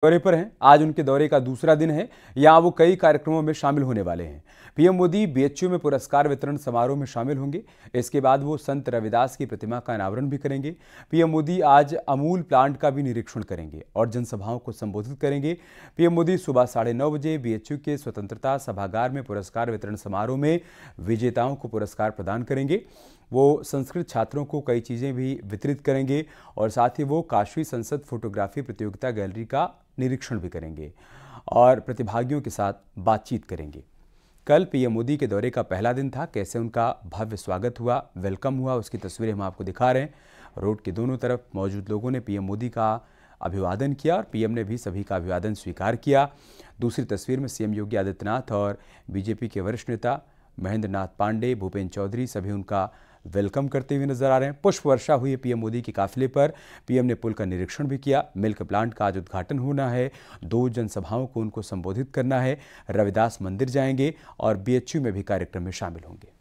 दौरे पर हैं। आज उनके दौरे का दूसरा दिन है। यहाँ वो कई कार्यक्रमों में शामिल होने वाले हैं। पीएम मोदी बीएचयू में पुरस्कार वितरण समारोह में शामिल होंगे। इसके बाद वो संत रविदास की प्रतिमा का अनावरण भी करेंगे। पीएम मोदी आज अमूल प्लांट का भी निरीक्षण करेंगे और जनसभाओं को संबोधित करेंगे। पीएम मोदी सुबह 9:30 बजे बीएचयू के स्वतंत्रता सभागार में पुरस्कार वितरण समारोह में विजेताओं को पुरस्कार प्रदान करेंगे। वो संस्कृत छात्रों को कई चीज़ें भी वितरित करेंगे और साथ ही वो काशी संसद फोटोग्राफी प्रतियोगिता गैलरी का निरीक्षण भी करेंगे और प्रतिभागियों के साथ बातचीत करेंगे। कल पीएम मोदी के दौरे का पहला दिन था। कैसे उनका भव्य स्वागत हुआ, वेलकम हुआ, उसकी तस्वीरें हम आपको दिखा रहे हैं। रोड के दोनों तरफ मौजूद लोगों ने पीएम मोदी का अभिवादन किया और पीएम ने भी सभी का अभिवादन स्वीकार किया। दूसरी तस्वीर में सीएम योगी आदित्यनाथ और बीजेपी के वरिष्ठ नेता महेंद्र नाथ पांडे, भूपेंद्र चौधरी सभी उनका वेलकम करते हुए नजर आ रहे हैं। पुष्प वर्षा हुई है पीएम मोदी के काफिले पर। पीएम ने पुल का निरीक्षण भी किया। मिल्क प्लांट का आज उद्घाटन होना है। 2 जनसभाओं को उनको संबोधित करना है। रविदास मंदिर जाएंगे और बीएचयू में भी कार्यक्रम में शामिल होंगे।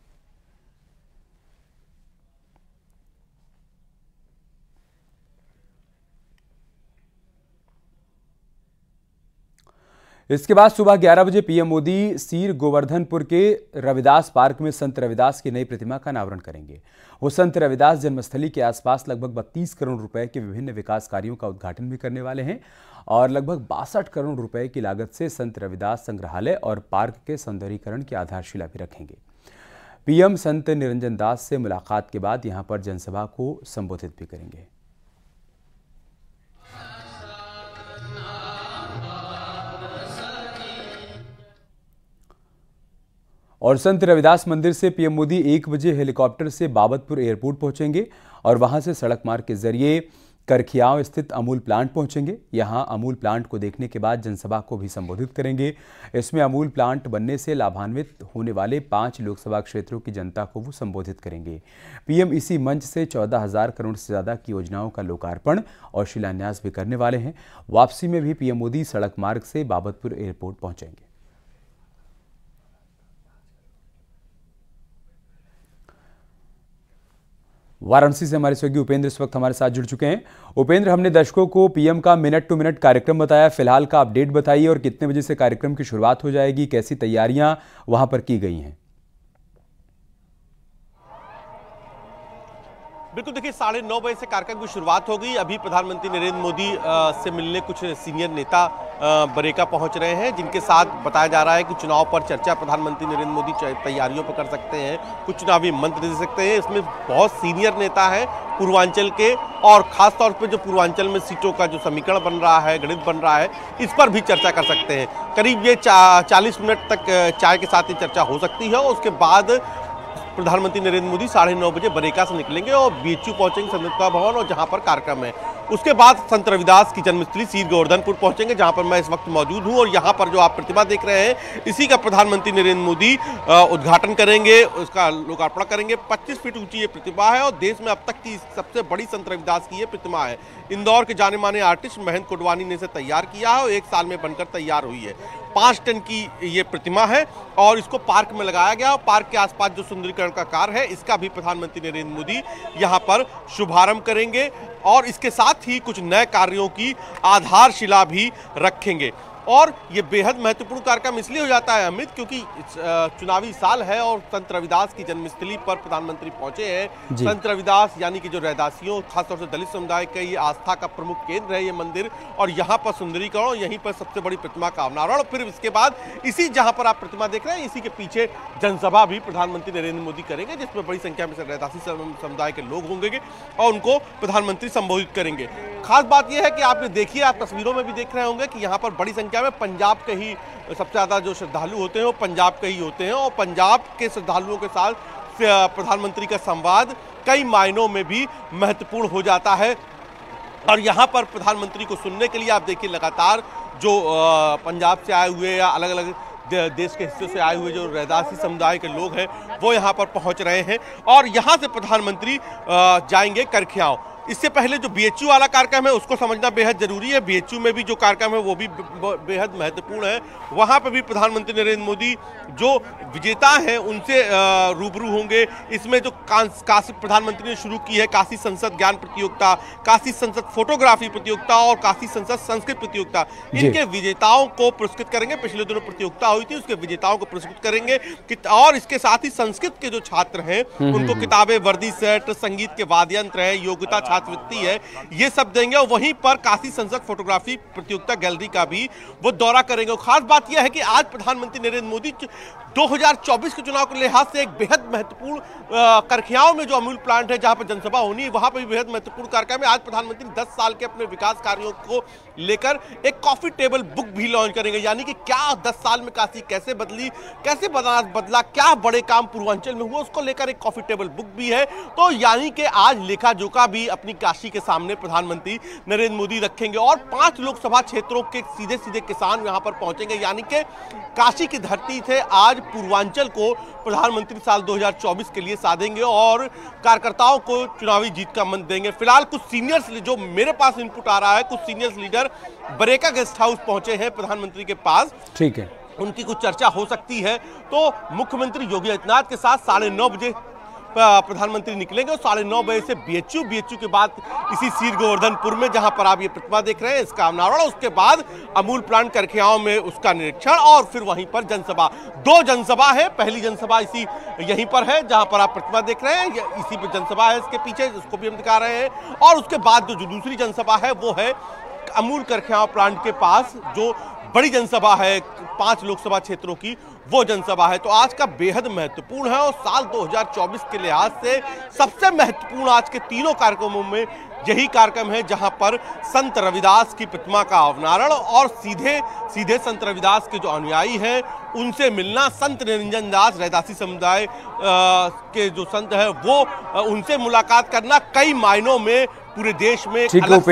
इसके बाद सुबह 11 बजे पीएम मोदी सीर गोवर्धनपुर के रविदास पार्क में संत रविदास की नई प्रतिमा का अनावरण करेंगे। वो संत रविदास जन्मस्थली के आसपास लगभग 32 करोड़ रुपए के विभिन्न विकास कार्यों का उद्घाटन भी करने वाले हैं और लगभग 62 करोड़ रुपए की लागत से संत रविदास संग्रहालय और पार्क के सौंदर्यीकरण की आधारशिला भी रखेंगे। पीएम संत निरंजन दास से मुलाकात के बाद यहां पर जनसभा को संबोधित भी करेंगे। और संत रविदास मंदिर से पीएम मोदी 1 बजे हेलीकॉप्टर से बाबतपुर एयरपोर्ट पहुंचेंगे और वहां से सड़क मार्ग के जरिए करखियाव स्थित अमूल प्लांट पहुंचेंगे। यहां अमूल प्लांट को देखने के बाद जनसभा को भी संबोधित करेंगे। इसमें अमूल प्लांट बनने से लाभान्वित होने वाले 5 लोकसभा क्षेत्रों की जनता को वो संबोधित करेंगे। पीएम इसी मंच से 14,000 करोड़ से ज्यादा की योजनाओं का लोकार्पण और शिलान्यास भी करने वाले हैं। वापसी में भी पीएम मोदी सड़क मार्ग से बाबतपुर एयरपोर्ट पहुंचेंगे। वाराणसी से हमारे सहयोगी उपेंद्र इस वक्त हमारे साथ जुड़ चुके हैं। उपेंद्र, हमने दर्शकों को पीएम का मिनट टू मिनट कार्यक्रम बताया, फिलहाल का अपडेट बताइए और कितने बजे से कार्यक्रम की शुरुआत हो जाएगी, कैसी तैयारियां वहां पर की गई हैं? बिल्कुल, देखिए 9:30 बजे से कार्यक्रम की शुरुआत हो गई। अभी प्रधानमंत्री नरेंद्र मोदी से मिलने कुछ सीनियर नेता बरेका पहुंच रहे हैं, जिनके साथ बताया जा रहा है कि चुनाव पर चर्चा प्रधानमंत्री नरेंद्र मोदी तैयारियों पर कर सकते हैं, कुछ चुनावी मंत्र दे सकते हैं। इसमें बहुत सीनियर नेता हैं पूर्वांचल के, और खासतौर पर जो पूर्वांचल में सीटों का जो समीकरण बन रहा है, गणित बन रहा है, इस पर भी चर्चा कर सकते हैं। करीब ये 40 मिनट तक चाय के साथ ये चर्चा हो सकती है और उसके बाद प्रधानमंत्री नरेंद्र मोदी 9:30 बजे बरेका से निकलेंगे और बीएचयू पहुंचेंगे, स्वतंत्रता भवन, और जहां पर कार्यक्रम है। उसके बाद संत रविदास की जन्मस्थली सीर गोवर्धनपुर पहुंचेंगे, जहां पर मैं इस वक्त मौजूद हूं। और यहां पर जो आप प्रतिमा देख रहे हैं, इसी का प्रधानमंत्री नरेंद्र मोदी उद्घाटन करेंगे, उसका लोकार्पण करेंगे। 25 फीट ऊंची ये प्रतिमा है और देश में अब तक की सबसे बड़ी संत रविदास की ये प्रतिमा है। इंदौर के जाने माने आर्टिस्ट महेंद्र कुडवानी ने इसे तैयार किया है और 1 साल में बनकर तैयार हुई है। 5 टन की ये प्रतिमा है और इसको पार्क में लगाया गया और पार्क के आसपास जो सुंदरीकरण का कार्य है, इसका भी प्रधानमंत्री नरेंद्र मोदी यहां पर शुभारंभ करेंगे और इसके साथ ही कुछ नए कार्यों की आधारशिला भी रखेंगे। और ये बेहद महत्वपूर्ण कार्यक्रम इसलिए हो जाता है अमित, क्योंकि चुनावी साल है और संत रविदास की जन्मस्थली पर प्रधानमंत्री पहुंचे हैं। संत रविदास यानी कि जो रैदासियों, खासतौर से दलित समुदाय का ये आस्था का प्रमुख केंद्र है ये मंदिर, और यहाँ पर सुंदरीकरण, यहीं पर सबसे बड़ी प्रतिमा का अनावरण। फिर इसके बाद इसी जहाँ पर आप प्रतिमा देख रहे हैं, इसी के पीछे जनसभा भी प्रधानमंत्री नरेंद्र मोदी करेंगे, जिसमें बड़ी संख्या में रैदासी समुदाय के लोग होंगे और उनको प्रधानमंत्री संबोधित करेंगे। खास बात यह है कि आपने देखिए, आप तस्वीरों में भी देख रहे होंगे कि यहाँ पर बड़ी संख्या में पंजाब के ही सबसे ज्यादा जो श्रद्धालु होते हैं वो पंजाब के ही होते हैं और पंजाब के श्रद्धालुओं के साथ प्रधानमंत्री का संवाद कई मायनों में भी महत्वपूर्ण हो जाता है। और यहाँ पर प्रधानमंत्री को सुनने के लिए आप देखिए लगातार जो पंजाब से आए हुए या अलग अलग देश के हिस्से से आए हुए जो रैदासी समुदाय के लोग हैं वो यहाँ पर पहुँच रहे हैं और यहाँ से प्रधानमंत्री जाएंगे करखियाव। इससे पहले जो बीएचयू वाला कार्यक्रम है उसको समझना बेहद जरूरी है। बीएचयू में भी जो कार्यक्रम है वो भी बेहद महत्वपूर्ण है। वहां पर भी प्रधानमंत्री नरेंद्र मोदी जो विजेता हैं उनसे रूबरू होंगे। इसमें जो काशी प्रधानमंत्री ने शुरू की है काशी संसद ज्ञान प्रतियोगिता, काशी संसद फोटोग्राफी प्रतियोगिता और काशी संसद संस्कृत प्रतियोगिता, इनके विजेताओं को पुरस्कृत करेंगे। पिछले दिनों प्रतियोगिता हुई थी, उसके विजेताओं को पुरस्कृत करेंगे और इसके साथ ही संस्कृत के जो छात्र हैं उनको किताबें, वर्दी सेट, संगीत के वाद्य यंत्र है, योग्यता छात्रवृत्ति है, ये सब देंगे। और वहीं पर काशी संसद फोटोग्राफी प्रतियोगिता गैलरी का भी वो दौरा करेंगे। खास बात यह है कि आज प्रधानमंत्री नरेंद्र मोदी 2024 के चुनाव के लिहाज से एक बेहद महत्वपूर्ण करखियाओं में जो अमूल प्लांट है जहां पर जनसभा होनी है वहां पर भी बेहद महत्वपूर्ण कार्यक्रम है। आज प्रधानमंत्री 10 साल के अपने विकास कार्यों को लेकर एक कॉफी टेबल बुक भी लॉन्च करेंगे, यानी कि क्या 10 साल में काशी कैसे बदली, कैसे बदला, क्या बड़े काम पूर्वांचल में हुआ, उसको लेकर एक कॉफी टेबल बुक भी है। तो यानी कि आज लेखा जोखा भी अपनी काशी के सामने प्रधानमंत्री नरेंद्र मोदी रखेंगे और 5 लोकसभा क्षेत्रों के सीधे सीधे किसान यहां पर पहुंचेंगे, यानी कि काशी की धरती से आज पूर्वांचल को प्रधानमंत्री साल 2024 के लिए साधेंगे और कार्यकर्ताओं को चुनावी जीत का मंत्र देंगे। फिलहाल कुछ सीनियर्स जो मेरे पास इनपुट आ रहा है, कुछ seniors leader Bareka guest house पहुंचे हैं प्रधानमंत्री के पास। ठीक है, उनकी कुछ चर्चा हो सकती है। तो मुख्यमंत्री योगी आदित्यनाथ के साथ 9:30 बजे प्रधानमंत्री निकलेंगे और 9:30 बजे से बीएचयू के बाद इसी सीर गोवर्धनपुर में जहां पर आप ये प्रतिमा देख रहे हैं इसका अनावरण, उसके बाद अमूल प्लांट करखियाओं में उसका निरीक्षण और फिर वहीं पर जनसभा। 2 जनसभा है, पहली जनसभा इसी यहीं पर है जहां पर आप प्रतिमा देख रहे हैं, इसी पर जनसभा है इसके पीछे, उसको भी हम दिखा रहे हैं। और उसके बाद जो दूसरी जनसभा है वो है अमूल करखियाओं प्लांट के पास, जो बड़ी जनसभा है 5 लोकसभा क्षेत्रों की, वो जनसभा है। तो आज का बेहद महत्वपूर्ण है और साल 2024 के लिहाज से सबसे महत्वपूर्ण आज के तीनों कार्यक्रमों में यही कार्यक्रम है जहां पर संत रविदास की प्रतिमा का अवनारण और सीधे संत रविदास के जो अनुयायी हैं उनसे मिलना, संत निरंजन दास रैदासी समुदाय के जो संत हैं वो उनसे मुलाकात करना कई मायनों में पूरे देश में अलग